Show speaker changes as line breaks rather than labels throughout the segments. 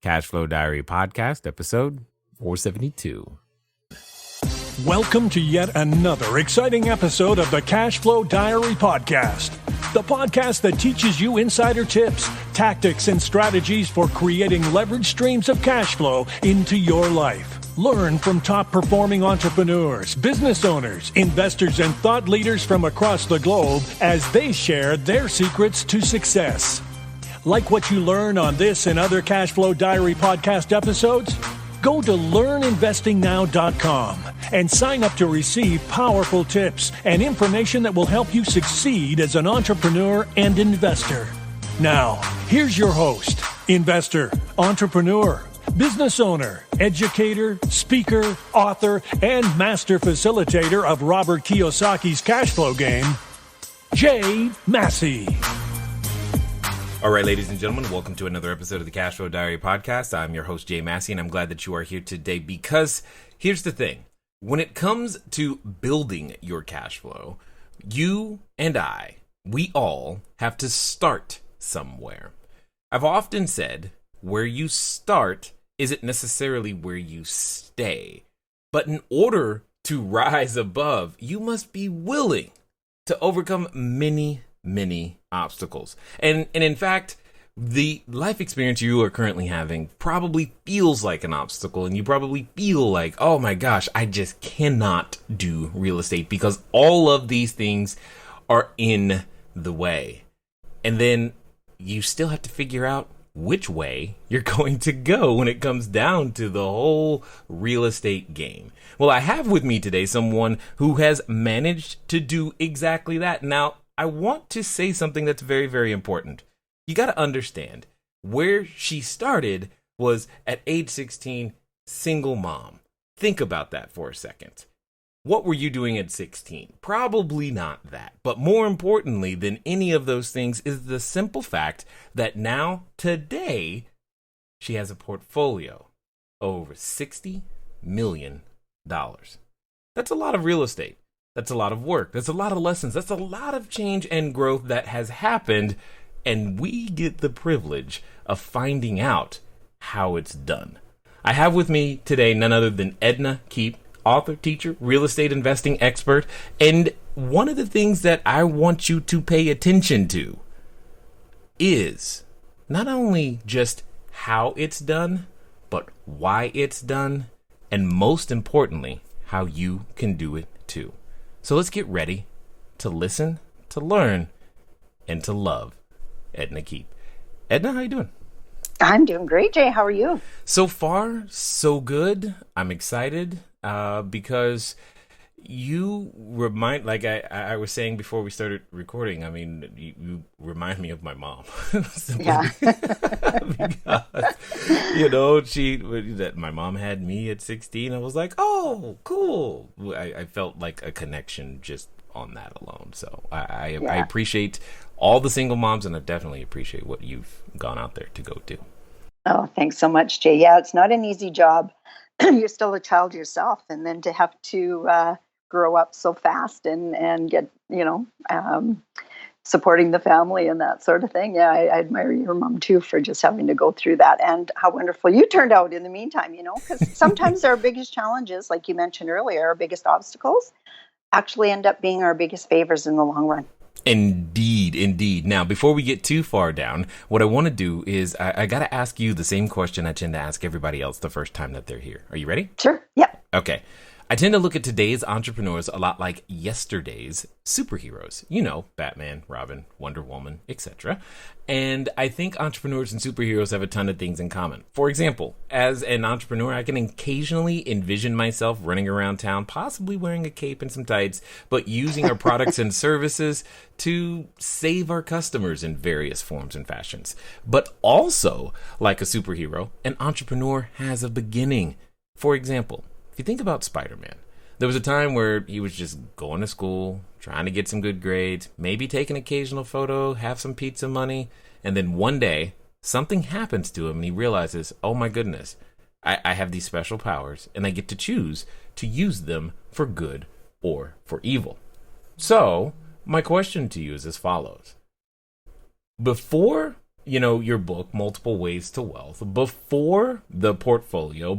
Cash Flow Diary Podcast, episode 472.
Welcome to yet another exciting episode of the Cash Flow Diary Podcast, the podcast that teaches you insider tips, tactics, and strategies for creating leverage streams of cash flow into your life. Learn from top-performing entrepreneurs, business owners, investors, and thought leaders from across the globe as they share their secrets to success. Like what you learn on this and other Cash Flow Diary podcast episodes? Go to learninvestingnow.com and sign up to receive powerful tips and information that will help you succeed as an entrepreneur and investor. Now, here's your host, investor, entrepreneur, business owner, educator, speaker, author, and master facilitator of Robert Kiyosaki's cash flow game, Jay Massey.
All right, ladies and gentlemen, welcome to another episode of the Cash Flow Diary Podcast. I'm your host, Jay Massey, and I'm glad that you are here today because here's the thing. When it comes to building your cash flow, you and I, we all have to start somewhere. I've often said where you start isn't necessarily where you stay. But in order to rise above, you must be willing to overcome many obstacles. And in fact, the life experience you are currently having probably feels like an obstacle, and you probably feel like, oh my gosh, I just cannot do real estate because all of these things are in the way. And then you still have to figure out which way you're going to go when it comes down to the whole real estate game. Well, I have with me today someone who has managed to do exactly that. Now, I want to say something that's very important. You got to understand where she started was at age 16, single mom. Think about that for a second. What were you doing at 16? Probably not that. But more importantly than any of those things is the simple fact that now, today, she has a portfolio of over $60 million. That's a lot of real estate. That's a lot of work. That's a lot of lessons. That's a lot of change and growth that has happened. And we get the privilege of finding out how it's done. I have with me today none other than Edna Keep, author, teacher, real estate investing expert. And one of the things that I want you to pay attention to is not only just how it's done, but why it's done. And most importantly, how you can do it too. So let's get ready to listen, to learn, and to love Edna Keep. Edna, how you doing?
I'm doing great, Jay. How are you?
So far, so good. I'm excited because you remind, like I was saying before we started recording, I mean, you remind me of my mom.
Yeah.
Because, that my mom had me at 16. I was like, oh, cool. I felt like a connection just on that alone. So I appreciate all the single moms, and I definitely appreciate what you've gone out there to go do.
Oh, thanks so much, Jay. Yeah, it's not an easy job. You're still a child yourself, and then to have to grow up so fast and get, supporting the family and that sort of thing. Yeah, I admire your mom too for just having to go through that, and how wonderful you turned out in the meantime, because sometimes our biggest challenges, like you mentioned earlier, our biggest obstacles actually end up being our biggest favors in the long run.
Indeed. Now, before we get too far down, what I want to do is I got to ask you the same question I tend to ask everybody else the first time that they're here. Are you ready?
Sure. Yeah.
Okay. I tend to look at today's entrepreneurs a lot like yesterday's superheroes. Batman, Robin, Wonder Woman, etc. And I think entrepreneurs and superheroes have a ton of things in common. For example, as an entrepreneur, I can occasionally envision myself running around town, possibly wearing a cape and some tights, but using our products and services to save our customers in various forms and fashions. But also, like a superhero, an entrepreneur has a beginning. For example, if you think about Spider-Man, there was a time where he was just going to school, trying to get some good grades, maybe take an occasional photo, have some pizza money, and then one day something happens to him and he realizes, oh my goodness, I have these special powers and I get to choose to use them for good or for evil. So my question to you is as follows. Before your book, Multiple Ways to Wealth, before the portfolio,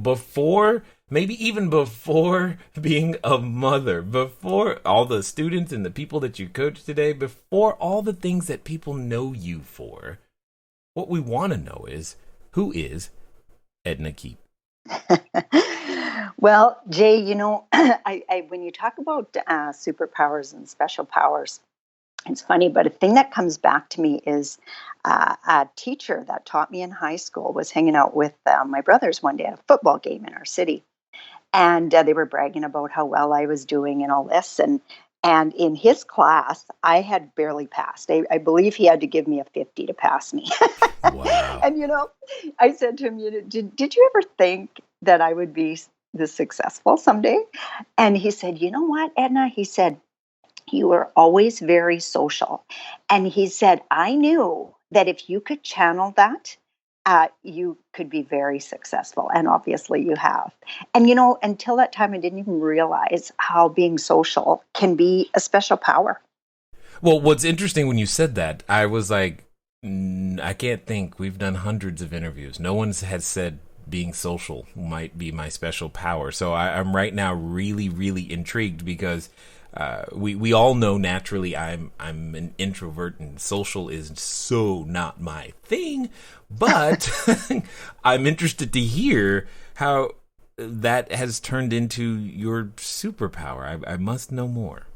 maybe even before being a mother, before all the students and the people that you coach today, before all the things that people know you for, what we want to know is, who is Edna Keep?
Well, Jay, when you talk about superpowers and special powers, it's funny, but a thing that comes back to me is a teacher that taught me in high school was hanging out with my brothers one day at a football game in our city. And they were bragging about how well I was doing and all this. And in his class, I had barely passed. I believe he had to give me a 50 to pass me.
Wow.
And, I said to him, did you ever think that I would be this successful someday? And he said, you know what, Edna? He said, you were always very social. And he said, I knew that if you could channel that, you could be very successful. And obviously you have. And, until that time, I didn't even realize how being social can be a special power.
Well, what's interesting when you said that, I was like, I can't think. We've done hundreds of interviews. No one has said being social might be my special power. So I'm right now really, really intrigued because we all know naturally I'm an introvert and social is so not my thing, but I'm interested to hear how that has turned into your superpower. I must know more.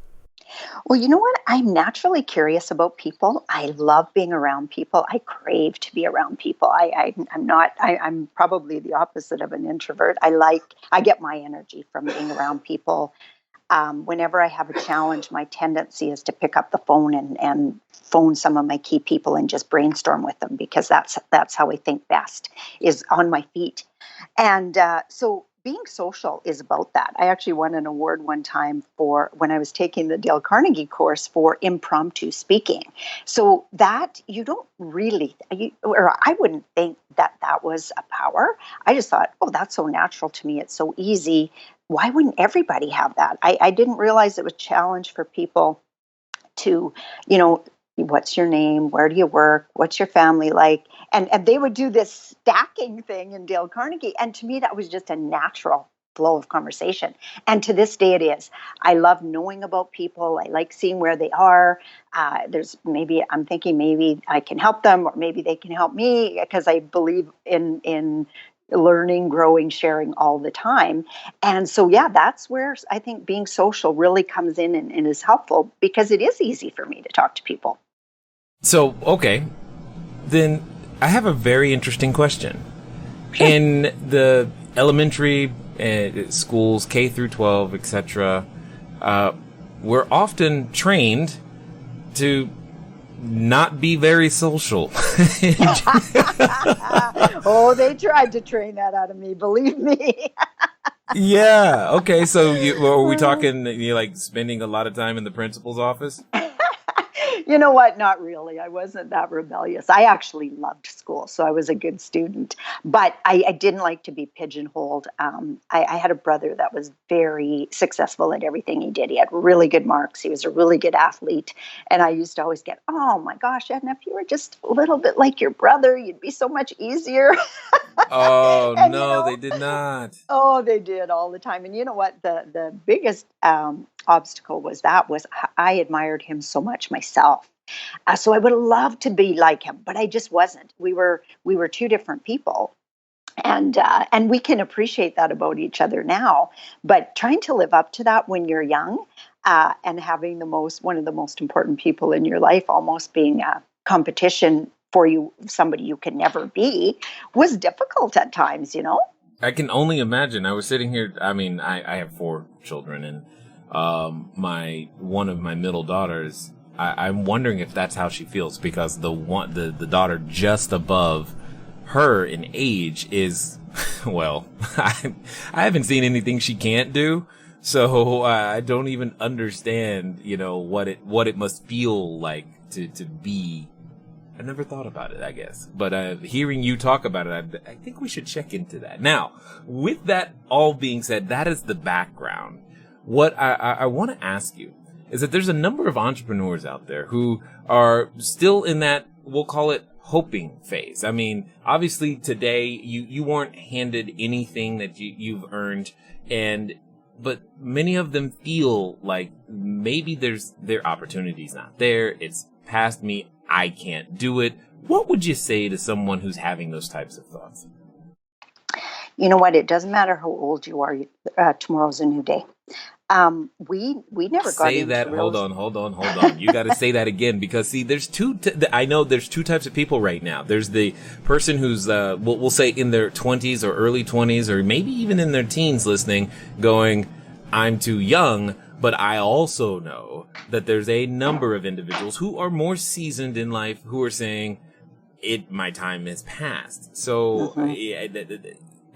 Well, you know what? I'm naturally curious about people. I love being around people. I crave to be around people. I'm probably the opposite of an introvert. I get my energy from being around people. Whenever I have a challenge, my tendency is to pick up the phone and phone some of my key people and just brainstorm with them, because that's how I think best, is on my feet. And so being social is about that. I actually won an award one time for when I was taking the Dale Carnegie course for impromptu speaking. So that you don't really, or I wouldn't think that was a power. I just thought, oh, that's so natural to me. It's so easy. Why wouldn't everybody have that? I didn't realize it was a challenge for people to, what's your name? Where do you work? What's your family like? And they would do this stacking thing in Dale Carnegie. And to me, that was just a natural flow of conversation. And to this day, it is. I love knowing about people. I like seeing where they are. I'm thinking maybe I can help them, or maybe they can help me, because I believe in learning, growing, sharing all the time. And so, that's where I think being social really comes in and is helpful, because it is easy for me to talk to people.
So, okay, then I have a very interesting question. Sure. In the elementary schools, K through 12, etc., we're often trained to not be very social.
Oh, they tried to train that out of me, believe me.
Yeah. Okay. So are we talking, like spending a lot of time in the principal's office?
You know what? Not really. I wasn't that rebellious. I actually loved school, so I was a good student. But I didn't like to be pigeonholed. I had a brother that was very successful at everything he did. He had really good marks. He was a really good athlete. And I used to always get, oh my gosh, Edna, if you were just a little bit like your brother, you'd be so much easier.
Oh, and, no, they did not.
Oh, they did all the time. And you know what? The biggest obstacle was I admired him so much myself. So I would have loved to be like him, but I just wasn't. We were two different people. And we can appreciate that about each other now. But trying to live up to that when you're young, and having one of the most important people in your life almost being a competition for you, somebody you can never be, was difficult at times,
I can only imagine. I was sitting here. I mean, I have 4 children, and one of my middle daughters, I'm wondering if that's how she feels, because the daughter just above her in age is, well, I haven't seen anything she can't do, so I don't even understand, what it must feel like to be. I never thought about it, I guess. But hearing you talk about it, I think we should check into that. Now, with that all being said, that is the background. What I want to ask you is that there's a number of entrepreneurs out there who are still in that, we'll call it hoping phase. I mean, obviously today you weren't handed anything that you've earned, but many of them feel like maybe their opportunity's not there. It's past me. I can't do it. What would you say to someone who's having those types of thoughts?
You know what? It doesn't matter how old you are. Tomorrow's a new day. We never got
say
into
that. Hold on. You got to say that again, because see, there's I know there's two types of people right now. There's the person who's we'll say in their 20s or early 20s or maybe even in their teens listening, going, I'm too young. But I also know that there's a number of individuals who are more seasoned in life who are saying, my time is past. So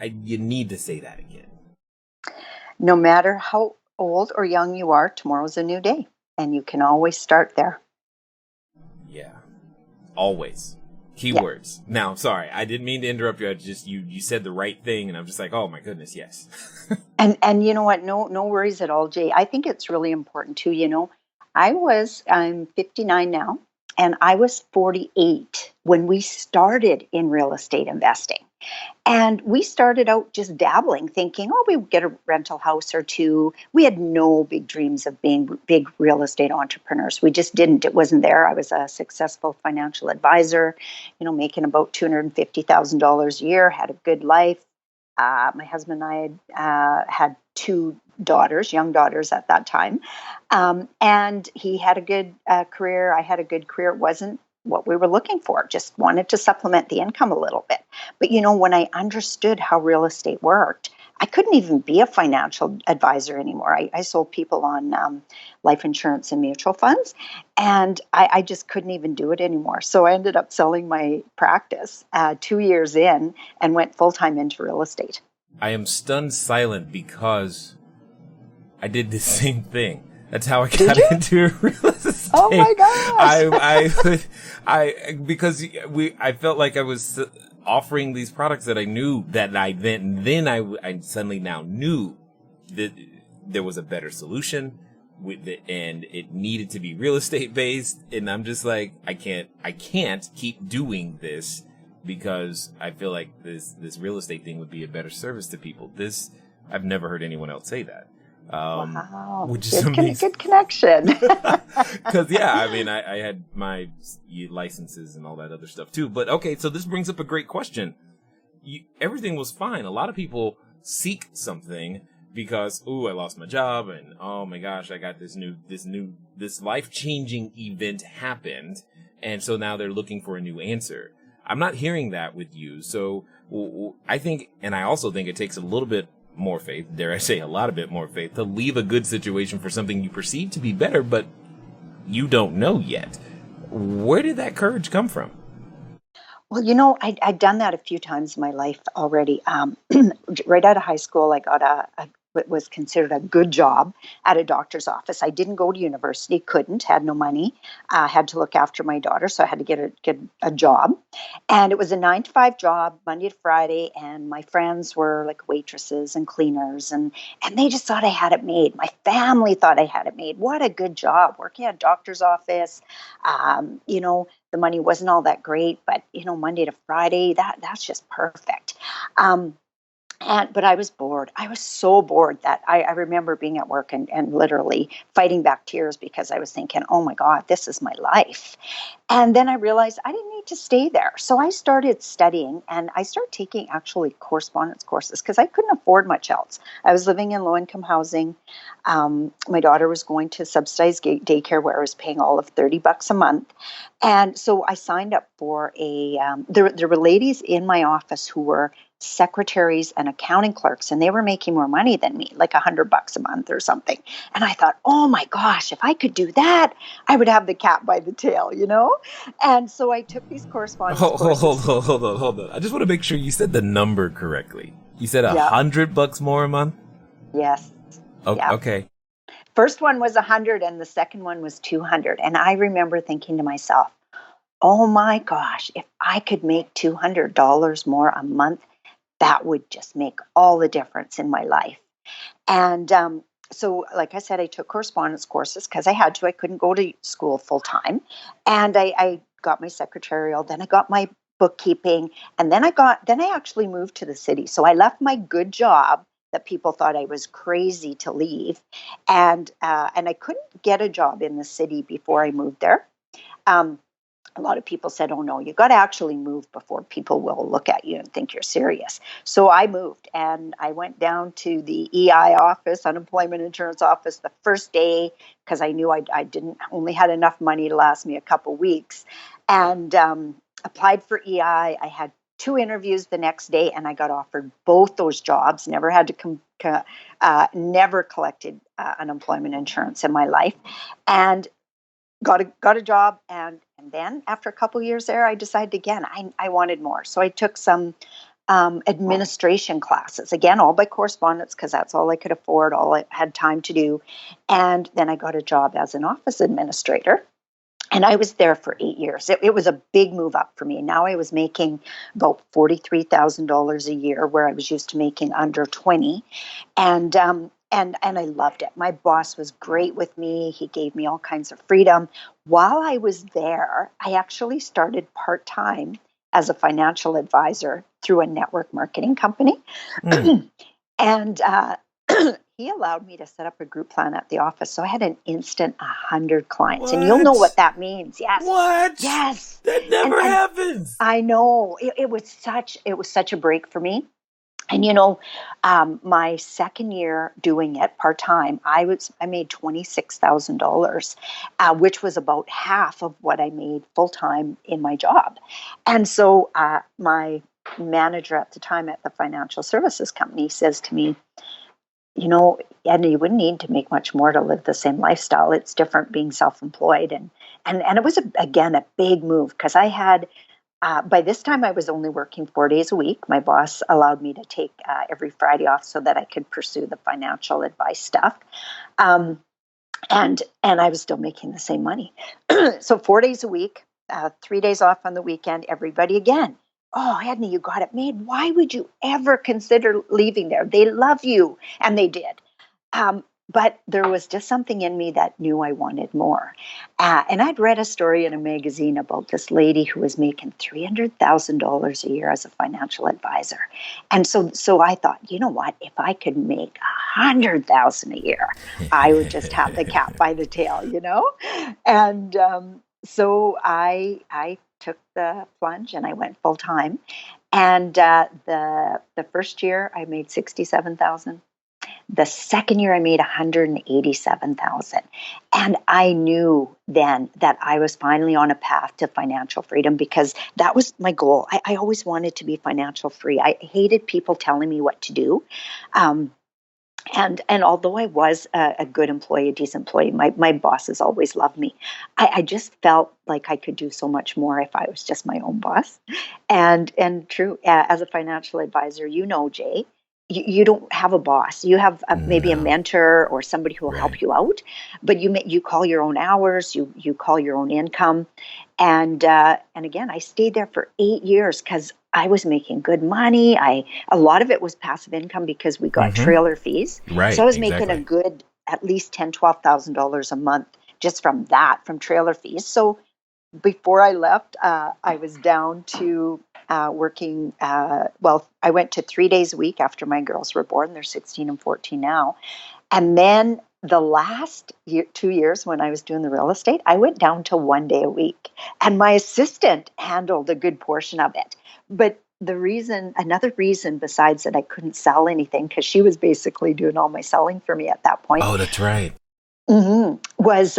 you need to say that again.
No matter how old or young you are, tomorrow's a new day, and you can always start there.
Yeah, always. Keywords. Yeah. Now, sorry, I didn't mean to interrupt you. I just you said the right thing, and I'm just like, oh my goodness, yes.
and you know what? No worries at all, Jay. I think it's really important too. You know, I'm 59 now, and I was 48 when we started in real estate investing. And we started out just dabbling, thinking, we would get a rental house or two. We had no big dreams of being big real estate entrepreneurs. We just didn't. It wasn't there. I was a successful financial advisor, making about $250,000 a year, had a good life. My husband and I had two daughters, young daughters at that time. And he had a good career. I had a good career. It wasn't what we were looking for, just wanted to supplement the income a little bit. But, when I understood how real estate worked, I couldn't even be a financial advisor anymore. I sold people on life insurance and mutual funds, and I just couldn't even do it anymore. So I ended up selling my practice 2 years in and went full-time into real estate.
I am stunned silent because I did the same thing. That's how I got into real estate.
Oh my gosh!
I felt like I was offering these products that I knew that I suddenly now knew that there was a better solution with it, and it needed to be real estate based. And I'm just like, I can't keep doing this because I feel like this real estate thing would be a better service to people. I've never heard anyone else say that.
Wow.
Which is
good connection.
Because, I had my licenses and all that other stuff too. But, okay, so this brings up a great question. Everything was fine. A lot of people seek something because, I lost my job, and, oh my gosh, I got this life-changing event happened, and so now they're looking for a new answer. I'm not hearing that with you. So I think, and I also think it takes a little bit more faith, dare I say a lot of bit more faith, to leave a good situation for something you perceive to be better, but you don't know yet. Where did that courage come from?
Well, I'd done that a few times in my life already. Right out of high school, I got what was considered a good job at a doctor's office. I didn't go to university, had no money, had to look after my daughter, so I had to get a job. And it was a 9-to-5 job, Monday to Friday, and my friends were like waitresses and cleaners, and they just thought I had it made. My family thought I had it made. What a good job, working at a doctor's office. The money wasn't all that great, but, Monday to Friday, that's just perfect. But I was bored. I was so bored that I remember being at work and literally fighting back tears because I was thinking, oh my God, this is my life. And then I realized I didn't need to stay there. So I started studying, and I started taking actually correspondence courses because I couldn't afford much else. I was living in low-income housing. My daughter was going to subsidized daycare where I was paying all of $30 a month. And so I signed up for there were ladies in my office who were secretaries and accounting clerks, and they were making more money than me, like $100 a month or something. And I thought, oh my gosh, if I could do that, I would have the cat by the tail, And so I took these correspondence courses.
Hold on. I just want to make sure you said the number correctly. You said $100 more a month?
Yes.
Oh, yeah. Okay.
First one was 100 and the second one was 200. And I remember thinking to myself, oh my gosh, if I could make $200 more a month, that would just make all the difference in my life. And so, like I said, I took correspondence courses because I had to. I couldn't go to school full time. And I got my secretarial, then I got my bookkeeping, and then I actually moved to the city. So I left my good job that people thought I was crazy to leave, and I couldn't get a job in the city before I moved there. A lot of people said, "Oh no, you got to actually move before people will look at you and think you're serious." So I moved, and I went down to the EI office, unemployment insurance office, the first day, because I knew I didn't only had enough money to last me a couple weeks, and applied for EI. I had 2 interviews the next day, and I got offered both those jobs. Never had to never collected unemployment insurance in my life, and got a job. And then after a couple of years there, I decided again I wanted more. So I took some administration classes, again, all by correspondence, because that's all I could afford, all I had time to do. And then I got a job as an office administrator. And I was there for 8 years. It was a big move up for me. Now I was making about $43,000 a year, where I was used to making under 20. And I loved it. My boss was great with me. He gave me all kinds of freedom. While I was there, I actually started part-time as a financial advisor through a network marketing company. And he allowed me to set up a group plan at the office. So I had an instant 100 clients. And you'll know what that means. Yes.
What?
Yes.
That never happens.
I know. It was such a break for me. And my second year doing it part-time, I made $26,000, which was about half of what I made full-time in my job. And so my manager at the time at the financial services company says to me, Edna, you wouldn't need to make much more to live the same lifestyle. It's different being self-employed. And it was, again, a big move, because I had, by this time I was only working 4 days a week. My boss allowed me to take every Friday off so that I could pursue the financial advice stuff. And I was still making the same money. So 4 days a week, 3 days off on the weekend, everybody again. "Oh, Edna, you got it made. Why would you ever consider leaving there? They love you." And they did. But there was just something in me that knew I wanted more. And I'd read a story in a magazine about this lady who was making $300,000 a year as a financial advisor. And so I thought, you know what? If I could make $100,000 a year, I would just have the cat by the tail, And so I took the plunge and I went full time. And the first year I made $67,000. The second year I made $187,000. And I knew then that I was finally on a path to financial freedom, because that was my goal. I always wanted to be financial free. I hated people telling me what to do. And although I was a good employee, a decent employee, my bosses always loved me. I just felt like I could do so much more if I was just my own boss. And true, as a financial advisor, Jay, you don't have a boss. You have maybe a mentor or somebody who will help you out, but you call your own hours, you call your own income. And again, I stayed there for 8 years because I was making good money. A lot of it was passive income because we got trailer fees.
Right.
So I was making a good, at least $10,000-$12,000 a month just from trailer fees. So before I left, I was down to working. I went to 3 days a week after my girls were born. They're 16 and 14 now. And then the last 2 years when I was doing the real estate, I went down to 1 day a week. And my assistant handled a good portion of it. But another reason besides that I couldn't sell anything, because she was basically doing all my selling for me at that point.
Oh, that's right.
Was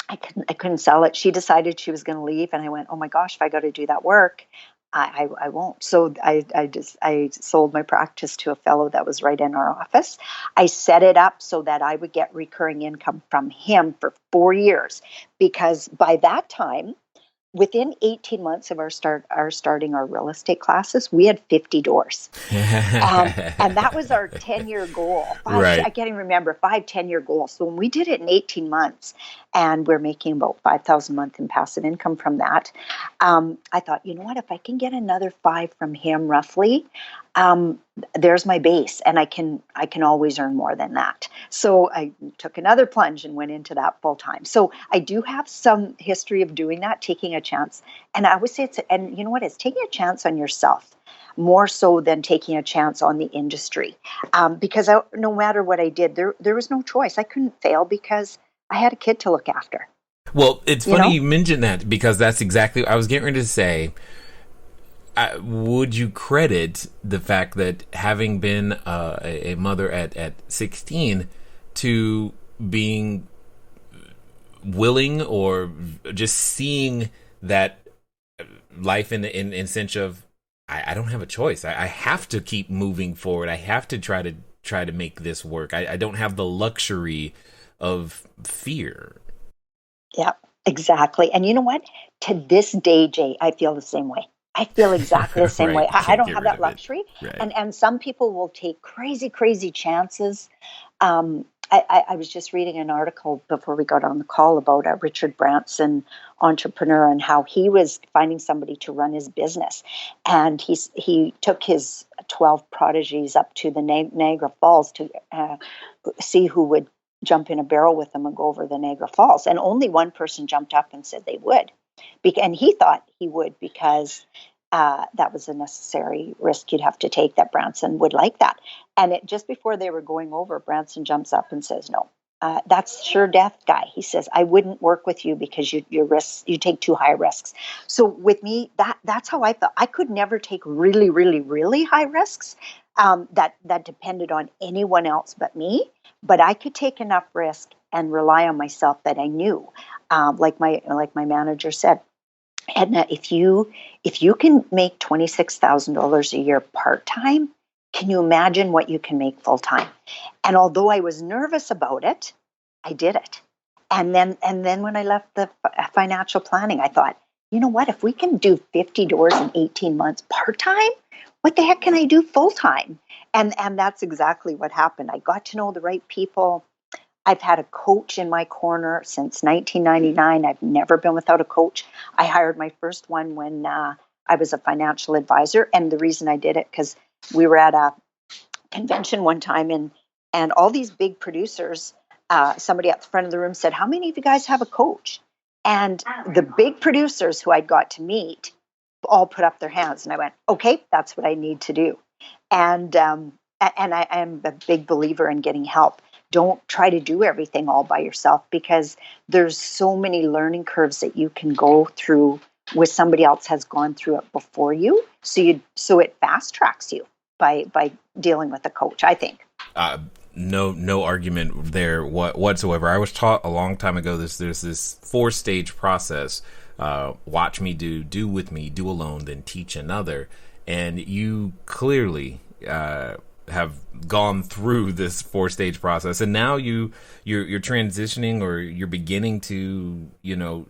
I couldn't sell it. She decided she was going to leave, and I went, "Oh my gosh, if I got to do that work, I won't." So I sold my practice to a fellow that was right in our office. I set it up so that I would get recurring income from him for 4 years, because by that time, within 18 months of starting our real estate classes, we had 50 doors. And that was our 10-year goal.
Right.
I can't even remember, 10-year goal. So when we did it in 18 months, and we're making about $5,000 a month in passive income from that, I thought, you know what, if I can get another 5 from him roughly, there's my base, and I can always earn more than that. So I took another plunge and went into that full time. So I do have some history of doing that, taking a chance. And I would say and you know what, it's taking a chance on yourself more so than taking a chance on the industry. Because no matter what I did, there was no choice. I couldn't fail because I had a kid to look after.
Well, it's funny you mentioned that, because that's exactly, I was getting ready to say, would you credit the fact that having been a mother at 16 to being willing, or just seeing that life in sense of, I don't have a choice. I have to keep moving forward. I have to try to make this work. I don't have the luxury of fear.
Yeah, exactly. And you know what? To this day, Jay, I feel the same way. I feel exactly the same way. I don't have that luxury.
Right.
And some people will take crazy, crazy chances. I was just reading an article before we got on the call about a Richard Branson entrepreneur and how he was finding somebody to run his business. And he took his 12 prodigies up to the Niagara Falls to see who would jump in a barrel with him and go over the Niagara Falls. And only one person jumped up and said they would. And he thought he would because that was a necessary risk you'd have to take, that Branson would like that. And just before they were going over, Branson jumps up and says, no, that's sure death, guy. He says, I wouldn't work with you because you take too high risks. So with me, that's how I felt. I could never take really, really, really high risks that depended on anyone else but me. But I could take enough risk and rely on myself that I knew. Like my manager said, Edna, if you can make $26,000 a year part-time, can you imagine what you can make full-time? And although I was nervous about it, I did it. And then when I left the financial planning, I thought, you know what, if we can do 50 doors in 18 months part-time, what the heck can I do full-time? And that's exactly what happened. I got to know the right people. I've had a coach in my corner since 1999. I've never been without a coach. I hired my first one when I was a financial advisor. And the reason I did it, because we were at a convention one time and all these big producers, somebody at the front of the room said, how many of you guys have a coach? And the big producers who I got to meet all put up their hands. And I went, okay, that's what I need to do. And I am a big believer in getting help. Don't try to do everything all by yourself, because there's so many learning curves that you can go through where somebody else has gone through it before you. So it fast tracks you by dealing with a coach, I think.
No argument there whatsoever. I was taught a long time ago there's this 4-stage process. Watch me do with me, do alone, then teach another. And you clearly have gone through this 4-stage process, and now you're transitioning, or you're beginning to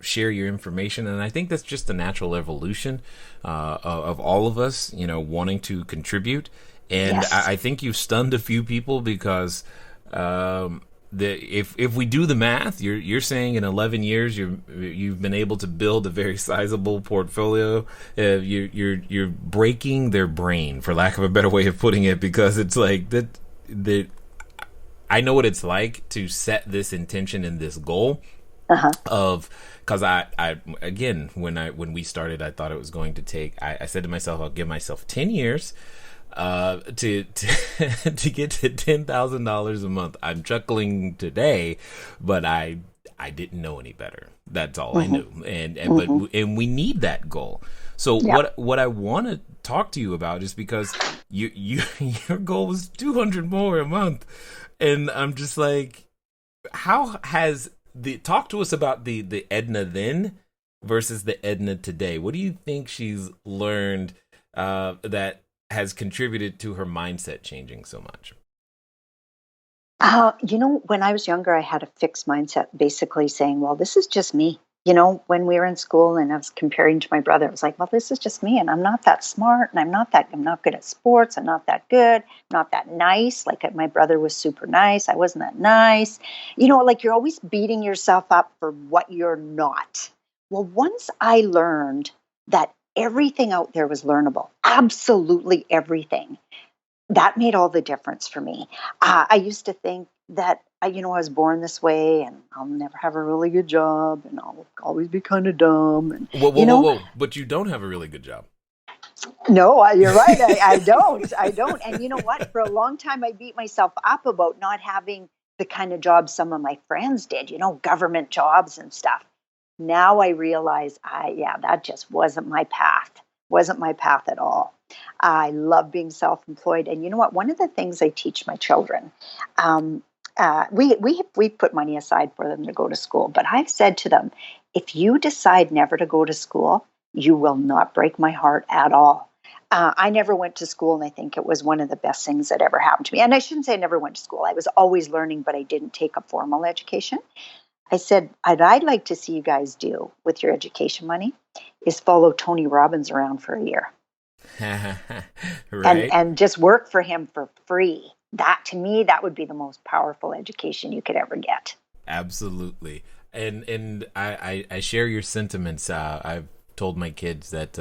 share your information. And I think that's just the natural evolution of all of us, wanting to contribute. And
Yes.
I think you've stunned a few people, because if we do the math, you're saying in 11 years you've been able to build a very sizable portfolio. You're breaking their brain, for lack of a better way of putting it, because it's like that. I know what it's like to set this intention and this goal of, because I again, when we started, I thought it was going to take. I said to myself, I'll give myself 10 years. To get to $10,000 a month. I'm chuckling today, but I didn't know any better. That's all I knew, but we need that goal. So what I want to talk to you about is, because your goal was 200 more a month, and I'm just like, how has talk to us about the Edna then versus the Edna today? What do you think she's learned that has contributed to her mindset changing so much?
When I was younger, I had a fixed mindset, basically saying, well, this is just me. When we were in school and I was comparing to my brother, I was like, well, this is just me, and I'm not that smart, and I'm not good at sports. I'm not that good. I'm not that nice. Like, my brother was super nice. I wasn't that nice. Like, you're always beating yourself up for what you're not. Well, once I learned that everything out there was learnable. Absolutely everything. That made all the difference for me. I used to think that, I was born this way and I'll never have a really good job and I'll always be kind of dumb. And,
Whoa. But you don't have a really good job.
No, you're right. I don't. And you know what? For a long time, I beat myself up about not having the kind of jobs some of my friends did, government jobs and stuff. Now I realize, that just wasn't my path. Wasn't my path at all. I love being self-employed. And you know what? One of the things I teach my children, we put money aside for them to go to school. But I've said to them, if you decide never to go to school, you will not break my heart at all. I never went to school, and I think it was one of the best things that ever happened to me. And I shouldn't say I never went to school. I was always learning, but I didn't take a formal education. I said, what I'd like to see you guys do with your education money is follow Tony Robbins around for a year.
Right.
And just work for him for free. That, to me, that would be the most powerful education you could ever get.
Absolutely. And I share your sentiments. I've told my kids that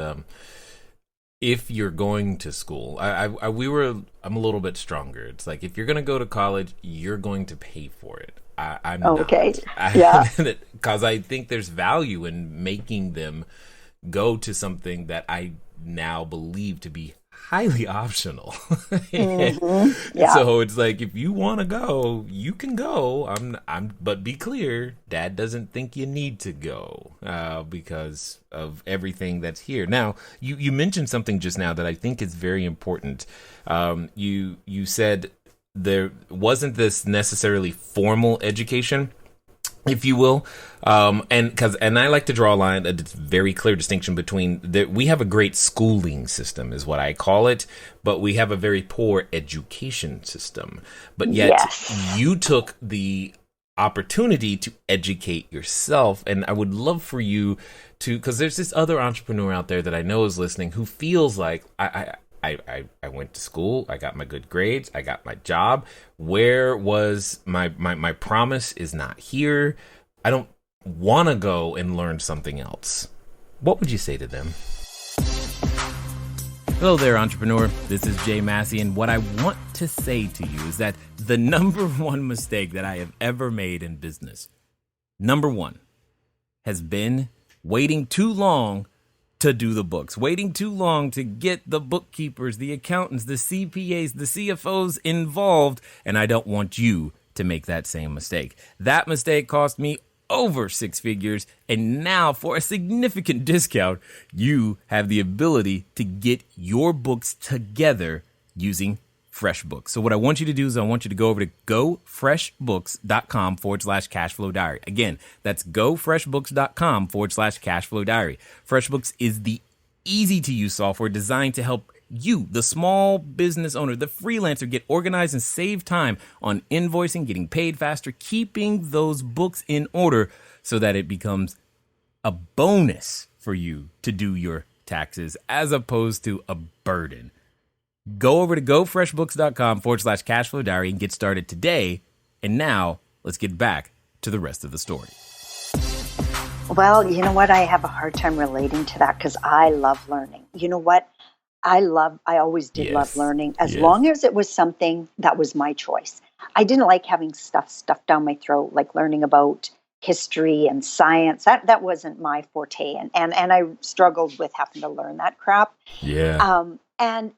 if you're going to school, I'm a little bit stronger. It's like, if you're going to go to college, you're going to pay for it. I'm
okay.
not.
Yeah.
Because I think there's value in making them go to something that I now believe to be highly optional.
Mm-hmm. Yeah.
So it's like, if you want to go, you can go. But be clear, Dad doesn't think you need to go because of everything that's here. Now, you mentioned something just now that I think is very important. You said there wasn't this necessarily formal education, if you will, and I like to draw a line, a very clear distinction between we have a great schooling system, is what I call it, but we have a very poor education system. But yet, you took the opportunity to educate yourself, and I would love for you to, because there's this other entrepreneur out there that I know is listening who feels like I went to school, I got my good grades, I got my job. Where was my promise is not here. I don't want to go and learn something else. What would you say to them? Hello there, entrepreneur. This is Jay Massey, and what I want to say to you is that the number one mistake that I have ever made in business, number one, has been waiting too long to do the books, waiting too long to get the bookkeepers, the accountants, the CPAs, the CFOs involved, and I don't want you to make that same mistake. That mistake cost me over 6 figures, and now for a significant discount, you have the ability to get your books together using FreshBooks. So what I want you to do is I want you to go over to gofreshbooks.com/cashflow diary. Again, that's gofreshbooks.com/cashflow diary. FreshBooks is the easy to use software designed to help you, the small business owner, the freelancer, get organized and save time on invoicing, getting paid faster, keeping those books in order so that it becomes a bonus for you to do your taxes as opposed to a burden. Go over to gofreshbooks.com/cashflow diary and get started today. And now let's get back to the rest of the story.
Well, you know what? I have a hard time relating to that because I love learning. You know what? I always did love learning as long as it was something that was my choice. I didn't like having stuff stuffed down my throat, like learning about history and science. That wasn't my forte. And I struggled with having to learn that crap.
Yeah.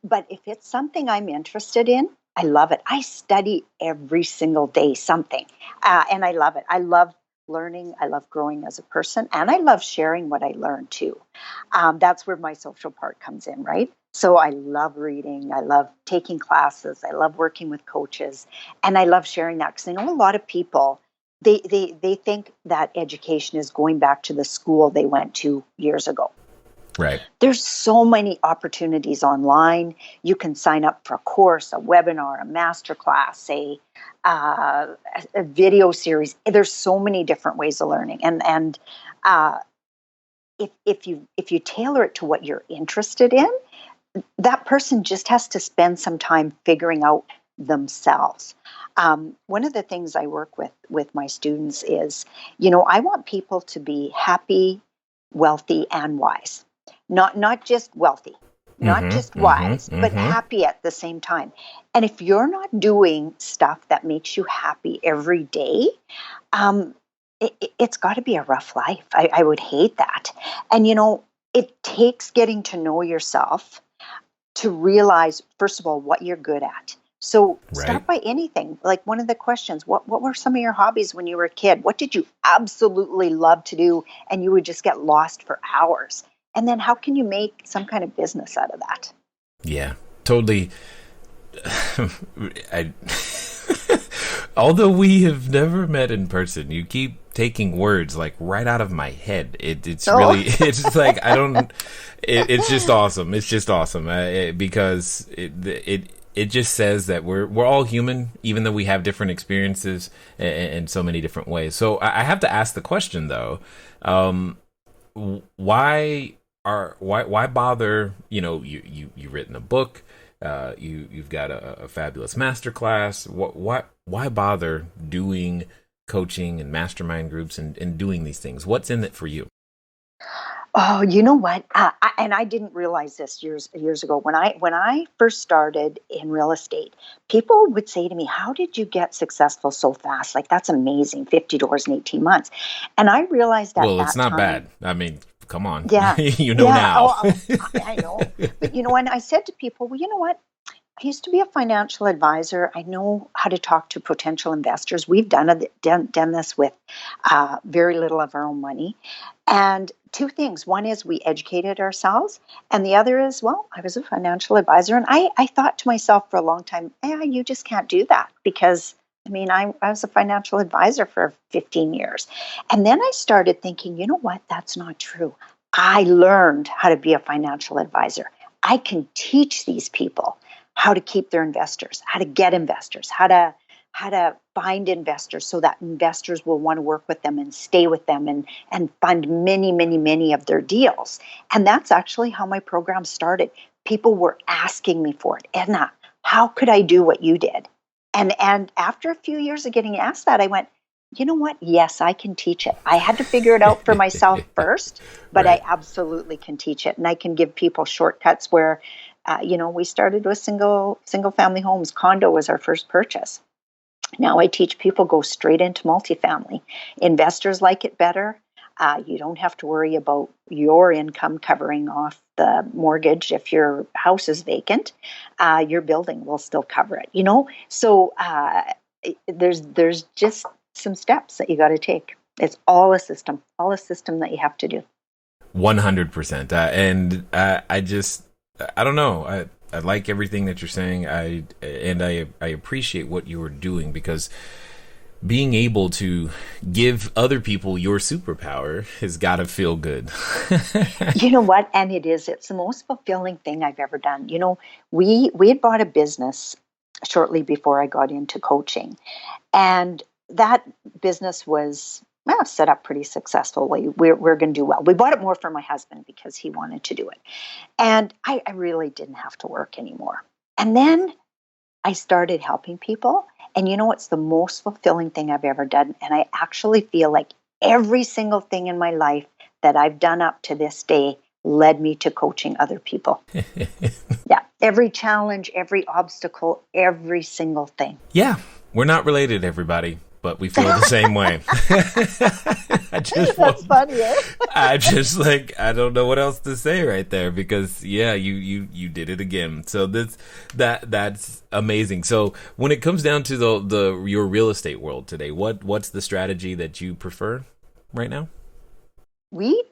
But if it's something I'm interested in, I love it. I study every single day something, and I love it. I love learning. I love growing as a person, and I love sharing what I learn too. That's where my social part comes in, right? So I love reading. I love taking classes. I love working with coaches, and I love sharing that because I know a lot of people, they think that education is going back to the school they went to years ago.
Right.
There's so many opportunities online. You can sign up for a course, a webinar, a masterclass, a video series. There's so many different ways of learning, and if you tailor it to what you're interested in, that person just has to spend some time figuring out themselves. One of the things I work with my students is, I want people to be happy, wealthy, and wise. not just wealthy, not just wise, but happy at the same time. And if you're not doing stuff that makes you happy every day, it's got to be a rough life. I would hate that. And, it takes getting to know yourself to realize, first of all, what you're good at. So start by anything. Like one of the questions, what were some of your hobbies when you were a kid? What did you absolutely love to do and you would just get lost for hours? And then how can you make some kind of business out of that?
Yeah, totally. Although we have never met in person, you keep taking words like right out of my head. It's really, it's like, it's just awesome. It's just awesome because it just says that we're all human, even though we have different experiences in so many different ways. So I have to ask the question though, why bother? You've written a book, you've got a fabulous masterclass. Why bother doing coaching and mastermind groups and doing these things? What's in it for you?
Oh, you know what? And I didn't realize this years ago. When I first started in real estate, people would say to me, "How did you get successful so fast? Like that's amazing, 50 doors in 18 months." And I realized that
it's not bad. I mean, come on.
Yeah.
Now.
I know. But when I said to people, well, you know what? I used to be a financial advisor. I know how to talk to potential investors. We've done this with very little of our own money. And two things. One is we educated ourselves. And the other is, well, I was a financial advisor. And I thought to myself for a long time, you just can't do that because, I was a financial advisor for 15 years. And then I started thinking, you know what? That's not true. I learned how to be a financial advisor. I can teach these people how to keep their investors, how to get investors, how to find investors so that investors will want to work with them and stay with them and fund many, many, many of their deals. And that's actually how my program started. People were asking me for it. Edna, how could I do what you did? And after a few years of getting asked that, I went, you know what? Yes, I can teach it. I had to figure it out for myself first, but I absolutely can teach it. And I can give people shortcuts where we started with single family homes. Condo was our first purchase. Now I teach people go straight into multifamily. Investors like it better. You don't have to worry about your income covering off the mortgage if your house is vacant. Your building will still cover it. So there's just some steps that you got to take. It's all a system that you have to do.
100%. And I don't know. I like everything that you're saying. I appreciate what you were doing because being able to give other people your superpower has got to feel good.
You know what? And it's the most fulfilling thing I've ever done. We had bought a business shortly before I got into coaching, and that business was set up pretty successfully. We're going to do well. We bought it more for my husband because he wanted to do it. And I really didn't have to work anymore. And then I started helping people. And it's the most fulfilling thing I've ever done. And I actually feel like every single thing in my life that I've done up to this day led me to coaching other people. Yeah. Every challenge, every obstacle, every single thing.
Yeah. We're not related, everybody, but we feel the same way.
That's funny, eh?
I don't know what else to say right there because you did it again. So that's amazing. So when it comes down to your real estate world today, what's the strategy that you prefer right now?
We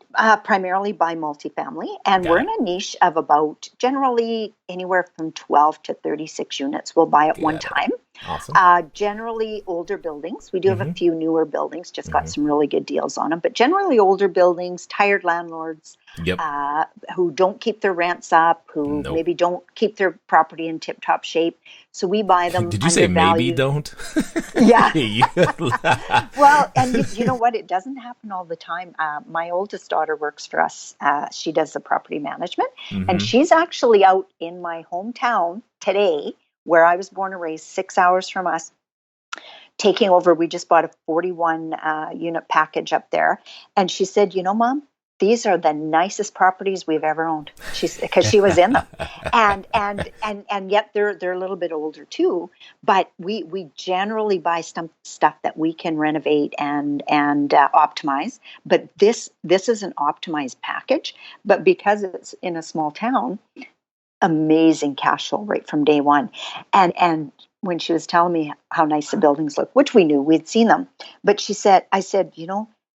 primarily buy multifamily, and we're in a niche of about generally anywhere from 12 to 36 units we'll buy at one time.
Awesome.
Generally older buildings. We do have a few newer buildings, just got some really good deals on them, but generally older buildings, tired landlords who don't keep their rents up, who maybe don't keep their property in tip-top shape. So we buy them.
Did you say maybe don't?
Yeah. Well, and you know what? It doesn't happen all the time. My oldest daughter works for us. She does the property management, and she's actually out in my hometown today, where I was born and raised, 6 hours from us, taking over. We just bought a 41 unit package up there. And she said, Mom, these are the nicest properties we've ever owned. Because she was in them, and yet they're a little bit older too. But we generally buy some stuff that we can renovate and optimize. But this is an optimized package. But because it's in a small town, amazing cash flow right from day one. And when she was telling me how nice the buildings look, which we knew, we'd seen them, but I said,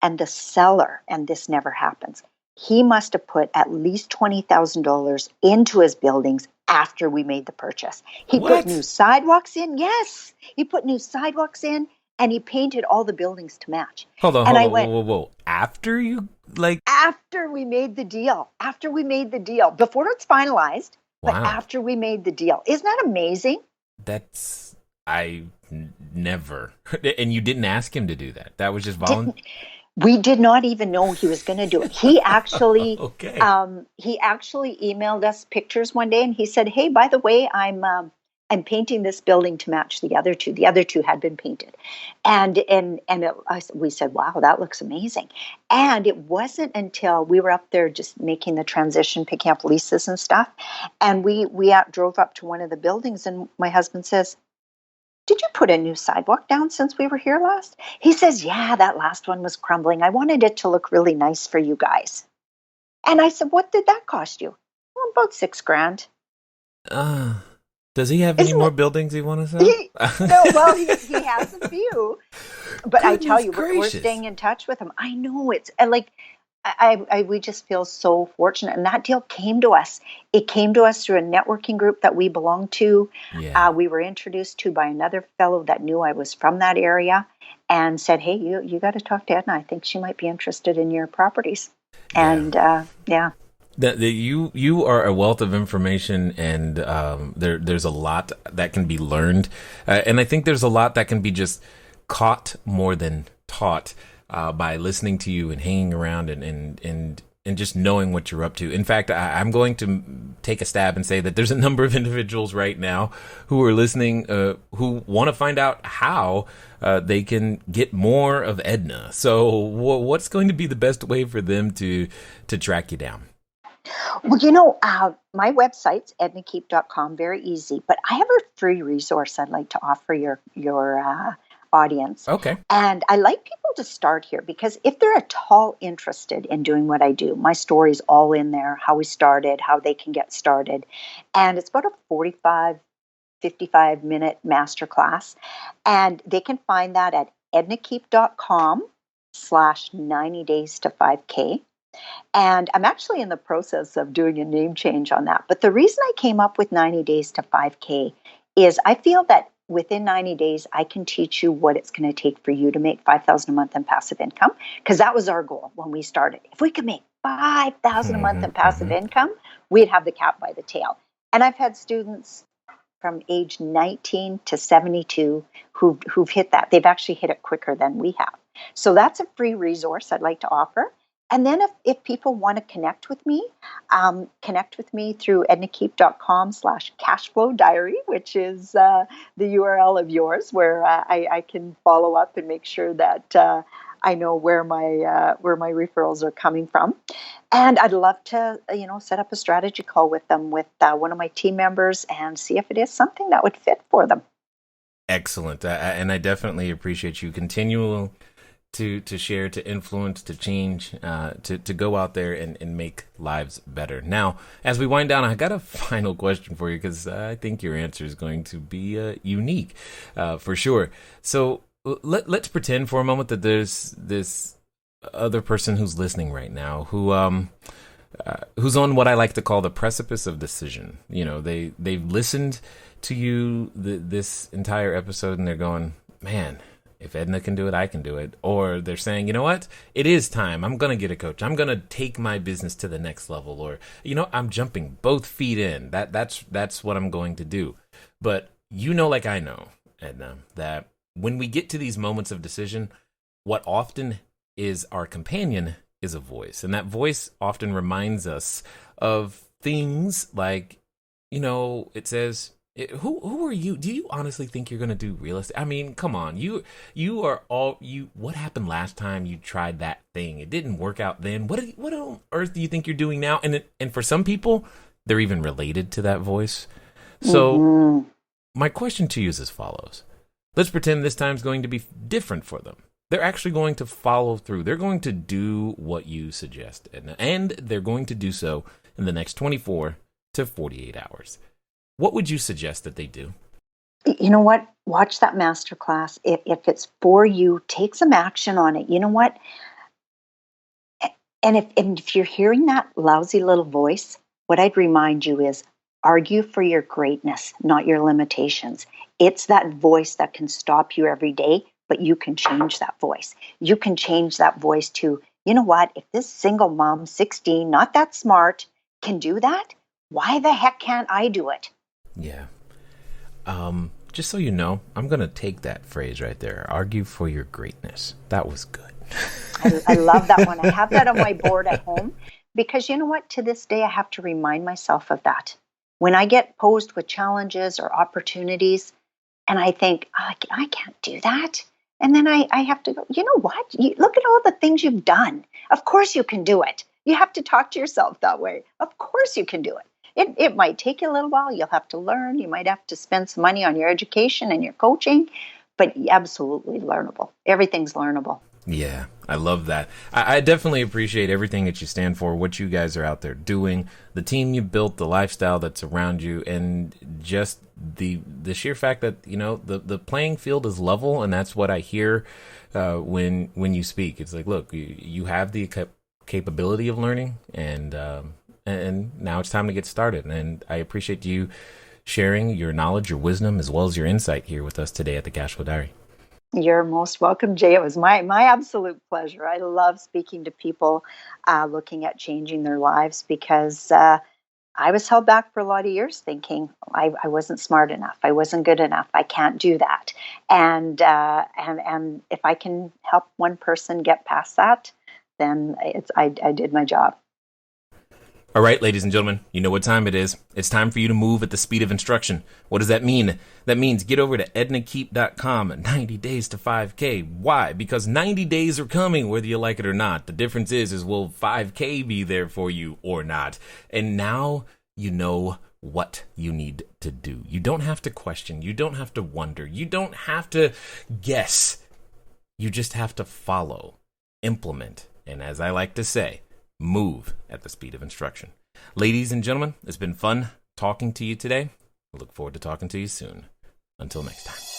and the seller, and this never happens, he must have put at least $20,000 into his buildings after we made the purchase. He put new sidewalks in. Yes, he put new sidewalks in, and he painted all the buildings to match.
Hold on, whoa. After
we made the deal. Before it's finalized, but after we made the deal. Isn't that amazing?
Never. And you didn't ask him to do that. That was just voluntary.
We did not even know he was going to do it. He actually, he actually emailed us pictures one day, and he said, "Hey, by the way, I'm painting this building to match the other two. The other two had been painted," we said, "Wow, that looks amazing." And it wasn't until we were up there just making the transition, picking up leases and stuff, and we drove up to one of the buildings, and my husband says, "Did you put a new sidewalk down since we were here last?" He says, "Yeah, that last one was crumbling. I wanted it to look really nice for you guys." And I said, "What did that cost you?" "Well, about $6,000.
Does he have any more buildings he want to sell?
He has a few. But I tell you, we're staying in touch with him. I know it's like, we just feel so fortunate. And that deal came to us. It came to us through a networking group that we belong to. Yeah. We were introduced to by another fellow that knew I was from that area and said, "Hey, you got to talk to Edna. I think she might be interested in your properties." And
you are a wealth of information, and there's a lot that can be learned, and I think there's a lot that can be just caught more than taught by listening to you and hanging around and just knowing what you're up to. In fact, I'm going to take a stab and say that there's a number of individuals right now who are listening who want to find out how they can get more of Edna. So what's going to be the best way for them to track you down?
Well, my website's ednakeep.com, very easy, but I have a free resource I'd like to offer your audience.
Okay.
And I like people to start here because if they're at all interested in doing what I do, my story's all in there, how we started, how they can get started. And it's about a 55-minute masterclass. And they can find that at ednakeep.com/90 days to 5K. And I'm actually in the process of doing a name change on that. But the reason I came up with 90 days to 5K is I feel that within 90 days, I can teach you what it's going to take for you to make $5,000 a month in passive income. Because that was our goal when we started. If we could make $5,000 a month in passive income, we'd have the cat by the tail. And I've had students from age 19 to 72 who've hit that. They've actually hit it quicker than we have. So that's a free resource I'd like to offer. And then if people want to connect with me through ednakeep.com/cashflowdiary, which is the URL of yours, where I can follow up and make sure that I know where my referrals are coming from. And I'd love to set up a strategy call with them with one of my team members and see if it is something that would fit for them.
Excellent. And I definitely appreciate you continuing to share, to influence, to change, to go out there and make lives better. Now, as we wind down, I got a final question for you because I think your answer is going to be unique for sure. So let's pretend for a moment that there's this other person who's listening right now who's on what I like to call the precipice of decision. They've listened to you this entire episode and they're going, man, if Edna can do it, I can do it. Or they're saying, you know what? It is time. I'm going to get a coach. I'm going to take my business to the next level. Or, I'm jumping both feet in. That's what I'm going to do. But like I know, Edna, that when we get to these moments of decision, what often is our companion is a voice. And that voice often reminds us of things like, it says, Who are you? Do you honestly think you're going to do real estate? I mean, come on. What happened last time you tried that thing? It didn't work out then. What on earth do you think you're doing now? And for some people, they're even related to that voice. So my question to you is as follows. Let's pretend this time's going to be different for them. They're actually going to follow through. They're going to do what you suggest. And they're going to do so in the next 24 to 48 hours. What would you suggest that they do?
You know what? Watch that masterclass. If it's for you, take some action on it. You know what? And if you're hearing that lousy little voice, what I'd remind you is argue for your greatness, not your limitations. It's that voice that can stop you every day, but you can change that voice. You can change that voice to, you know what? If this single mom, 16, not that smart, can do that, why the heck can't I do it?
Yeah. Just so you know, I'm going to take that phrase right there. Argue for your greatness. That was good.
I love that one. I have that on my board at home because you know what? To this day, I have to remind myself of that. When I get posed with challenges or opportunities and I think, oh, I can't do that. And then I have to go, you know what? Look at all the things you've done. Of course you can do it. You have to talk to yourself that way. Of course you can do it. It might take you a little while. You'll have to learn. You might have to spend some money on your education and your coaching, but absolutely learnable. Everything's learnable.
Yeah, I love that. I definitely appreciate everything that you stand for, what you guys are out there doing, the team you built, the lifestyle that's around you, and just the sheer fact that, you know, the playing field is level, and that's what I hear when you speak. It's like, look, you have the capability of learning, and now it's time to get started. And I appreciate you sharing your knowledge, your wisdom, as well as your insight here with us today at the Cashflow Diary.
You're most welcome, Jay. It was my absolute pleasure. I love speaking to people looking at changing their lives because I was held back for a lot of years thinking I wasn't smart enough. I wasn't good enough. I can't do that. And if I can help one person get past that, then I did my job.
All right, ladies and gentlemen, you know what time it is. It's time for you to move at the speed of instruction. What does that mean? That means get over to ednakeep.com, 90 days to 5K. Why? Because 90 days are coming, whether you like it or not. The difference is will 5K be there for you or not? And now you know what you need to do. You don't have to question. You don't have to wonder. You don't have to guess. You just have to follow, implement, and as I like to say, move at the speed of instruction. Ladies and gentlemen, it's been fun talking to you today. I look forward to talking to you soon. Until next time.